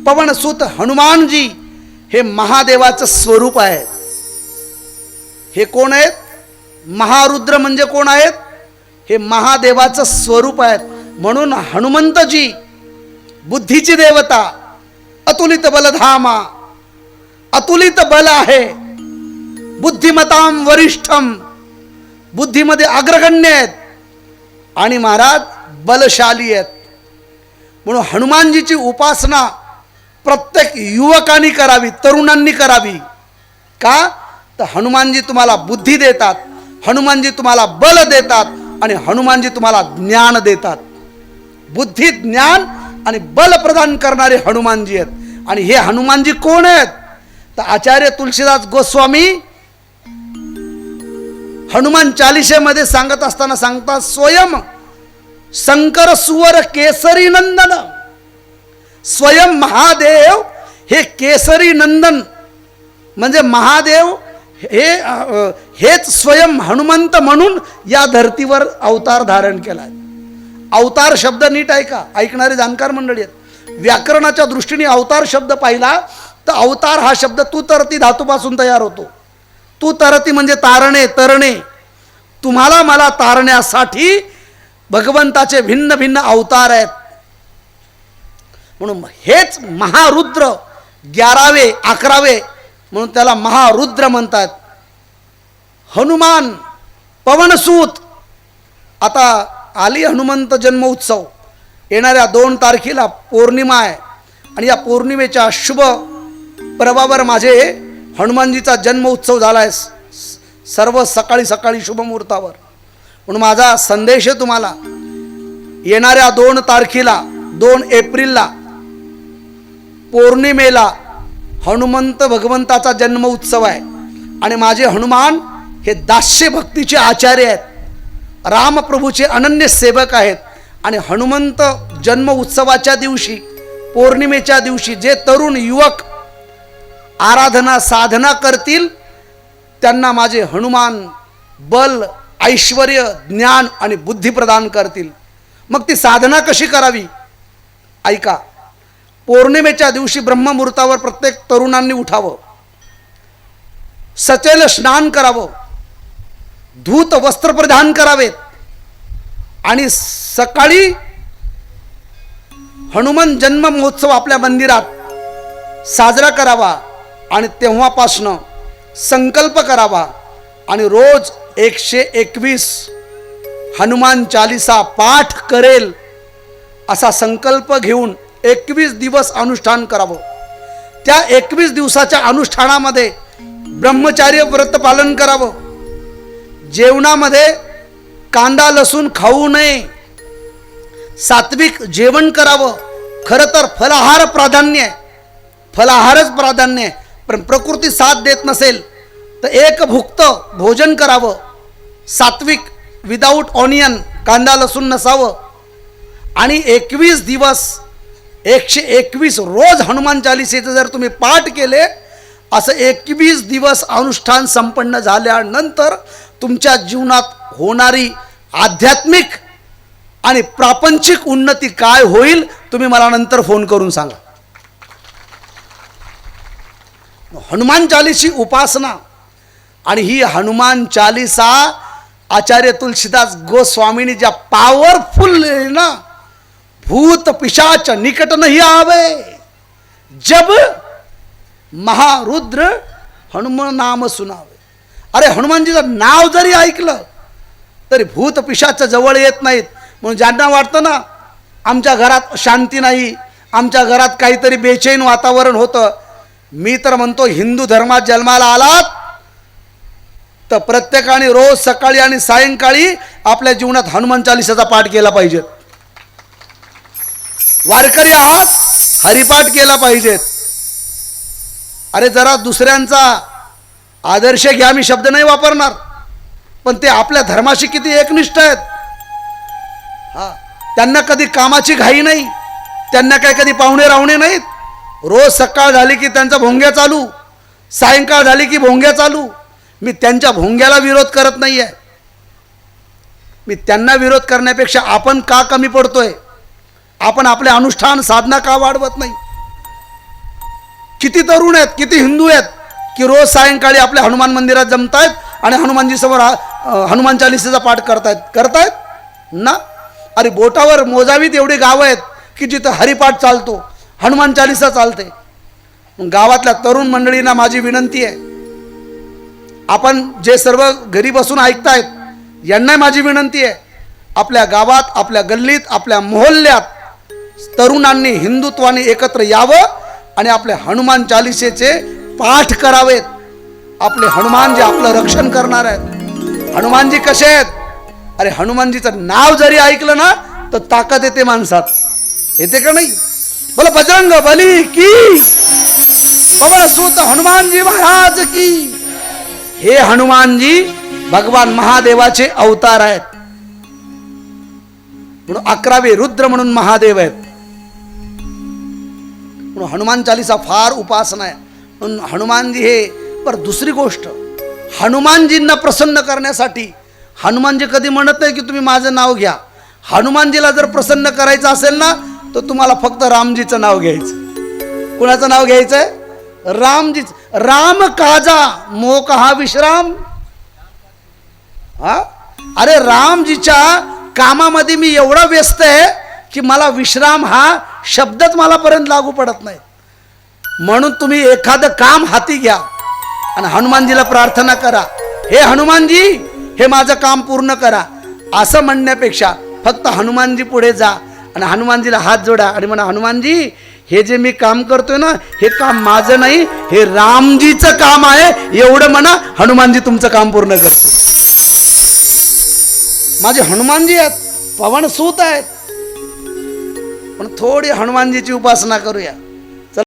पवनसुत हनुमानजी हे महादेवाचं स्वरूप आहे. हे कोण आहेत? महारुद्र म्हणजे कोण आहेत? हे महादेवाचं स्वरूप आहेत. म्हणून हनुमंतजी बुद्धीची देवता, अतुलित बलधामा, अतुलित बल आहे, बुद्धिमतां वरिष्ठम, बुद्धीमध्ये अग्रगण्य आहेत आणि महाराज बलशाली आहेत. म्हणून हनुमानजीची उपासना प्रत्येक युवकांनी करावी, तरुणांनी करावी. का तर हनुमानजी तुम्हाला बुद्धी देतात, हनुमानजी तुम्हाला बल देतात आणि हनुमानजी तुम्हाला ज्ञान देतात. बुद्धी, ज्ञान आणि बल प्रदान करणारे हनुमानजी आहेत. आणि हे हनुमानजी कोण आहेत? तर आचार्य तुलसीदास गोस्वामी हनुमान चालिसेमध्ये सांगत असताना सांगतात, स्वयं शंकर सुवर केसरी नंदन. स्वयं महादेव हे केसरी नंदन म्हणजे महादेव हेच स्वयं हनुमंत म्हणून या धर्तीवर अवतार धारण केला. अवतार शब्द नीट ऐका, ऐकणारे जाणकार मंडळी आहेत. व्याकरणाच्या दृष्टीने अवतार शब्द पाहिला तर अवतार हा शब्द तू तरती धातूपासून तयार होतो. तू तरती म्हणजे तारणे, तरणे. तुम्हाला मला तारण्यासाठी भगवंताचे भिन्न भिन्न अवतार आहेत. म्हणून हेच महारुद्र 11वे 11वे म्हणून त्याला महारुद्र म्हणतात. हनुमान पवनसूत. आता आली हनुमंत जन्म उत्सव, येणाऱ्या 2 तारखेला पौर्णिमा आहे आणि या पौर्णिमेच्या शुभ प्रभावर माझे हनुमानजीचा जन्म उत्सव झाला आहे. सर्व सकाळी सकाळी शुभ मुहूर्तावर. म्हणून माझा संदेश आहे तुम्हाला, येणाऱ्या 2 तारखेला 2 एप्रिलला पौर्णिमेला हनुमंत भगवंताचा जन्म उत्सव आहे. आणि माझे हनुमान हे दास्य भक्तीचे आचार्य आहेत, रामप्रभूचे अनन्य सेवक आहेत. आणि हनुमंत जन्म उत्सवाच्या दिवशी, पौर्णिमेच्या दिवशी जे तरुण युवक आराधना साधना करतील त्यांना माझे हनुमान बल, ऐश्वर्य, ज्ञान आणि बुद्धी प्रदान करतील. मग ती साधना कशी करावी ऐका. पौर्णिमेच्या दिवशी ब्रह्ममुहूर्तावर प्रत्येक तरुणांनी उठावं, सचैल स्नान करावं, धूत वस्त्र परिधान करावेत आणि सकाळी हनुमान जन्म महोत्सव आपल्या मंदिरात साजरा करावा. आणि तेव्हापासनं संकल्प करावा आणि रोज 121 हनुमान चालिसा पाठ करेल असा संकल्प घेऊन 21 दिवस अनुष्ठान करावं. त्या 21 दिवसाच्या अनुष्ठानामध्ये ब्रह्मचार्य व्रत पालन करावं. जेवणामध्ये कांदा लसूण खाऊ नये, सात्विक जेवण करावं. खरं तर फलाहार प्राधान्य आहे, फलाहारच प्राधान्य आहे. पण प्रकृती साथ देत नसेल तर एक भुक्त भोजन करावं, सात्विक, विदाऊट ऑनियन, कांदा लसूण नसावं. आणि 21 दिवस 121 रोज हनुमान चालिसेचे जर तुम्ही पाठ केले, असं 21 दिवस अनुष्ठान संपन्न झाल्यानंतर तुमच्या जीवनात होणारी आध्यात्मिक आणि प्रापंचिक उन्नती काय होईल तुम्ही मला नंतर फोन करून सांगा. हनुमान चालीसी उपासना. आणि ही हनुमान चालिसा आचार्य तुलसीदास गोस्वामींनी ज्या पॉवरफुल आहे ना, भूत पिशाच निकट नहीं आवे जब महारुद्र हनुमान नाम सुनावे. अरे हनुमानजीचं नाव जरी ऐकलं तरी भूत पिशाच जवळ येत नाहीत. म्हणून ज्यांना वाटतं ना आमच्या घरात शांती नाही, आमच्या घरात काहीतरी बेचैन वातावरण होतं, मी तर म्हणतो हिंदू धर्मात जन्माला आलात तर प्रत्येकाने रोज सकाळी आणि सायंकाळी आपल्या जीवनात हनुमान चालिसाचा पाठ केला पाहिजे. वारकरी आहात, हरिपाठ केला पाहिजेत. अरे जरा दुसऱ्यांचा आदर्श घ्या, मी शब्द नाही वापरणार, पण ते आपल्या धर्माशी किती एकनिष्ठ आहेत. त्यांना कधी कामाची घाई नाही, त्यांना काय कधी पाहुणे रावणे नाहीत. रोज सकाळ झाली की त्यांचा भोंग्या चालू, सायंकाळ झाली की भोंग्या चालू. मी त्यांच्या भोंग्याला विरोध करत नाही आहे, मी त्यांना विरोध करण्यापेक्षा आपण का कमी पडतोय, आपण आपले अनुष्ठान साधना का वाढवत नाही. किती तरुण आहेत, किती हिंदू आहेत की रोज सायंकाळी आपल्या हनुमान मंदिरात जमतायत आणि हनुमानजी समोर हनुमान चालिसेचा पाठ करतायत ना. अरे बोटावर मोजावीत एवढी गावं आहेत की जिथं हरिपाठ चालतो, हनुमान चालिसा चालते. गावातल्या तरुण मंडळींना माझी विनंती आहे, आपण जे सर्व घरी बसून ऐकतायत यांना माझी विनंती आहे, आपल्या गावात, आपल्या गल्लीत, आपल्या मोहल्ल्यात तरुणांनी हिंदुत्वाने एकत्र यावं आणि आपल्या हनुमान चालिसेचे पाठ करावेत. आपले हनुमानजी आपलं रक्षण करणार आहेत. हनुमानजी कसे आहेत? अरे हनुमानजीचं नाव जरी ऐकलं ना तर ताकद येते माणसात. येते का नाही? बोला बजरंग बली की, पवन सुत हनुमानजी महाराज की. हे हनुमानजी भगवान महादेवाचे अवतार आहेत. म्हणून 11वे रुद्र म्हणून महादेव आहेत. म्हणून हनुमान चालिसा फार उपासना आहे. म्हणून हनुमानजी हे. पर दुसरी गोष्ट, हनुमानजींना प्रसन्न करण्यासाठी हनुमानजी कधी म्हणत नाही की तुम्ही माझं नाव घ्या. हनुमानजीला जर प्रसन्न करायचं असेल ना तर तुम्हाला फक्त रामजीचं नाव घ्यायचं. कुणाचं नाव घ्यायचंय? रामजी. राम काजा मोह कहा विश्राम. हा, अरे रामजीच्या कामामध्ये मी एवढा व्यस्त आहे की मला विश्राम हा शब्दच मला पर्यंत लागू पडत नाही. म्हणून तुम्ही एखादं काम हाती घ्या आणि हनुमानजीला प्रार्थना करा, हे हनुमानजी हे माझं काम पूर्ण करा. असं म्हणण्यापेक्षा फक्त हनुमानजी पुढे जा आणि हनुमानजीला हात जोडा आणि म्हणा, हनुमानजी हे जे मी काम करतोय ना हे काम माझं नाही, हे रामजीचं काम आहे, एवढं म्हणा. हनुमानजी तुमचं काम पूर्ण करतो. माझे हनुमानजी आहेत, पवन सूत आहेत. पण थोडी हनुमानजीची उपासना करूया.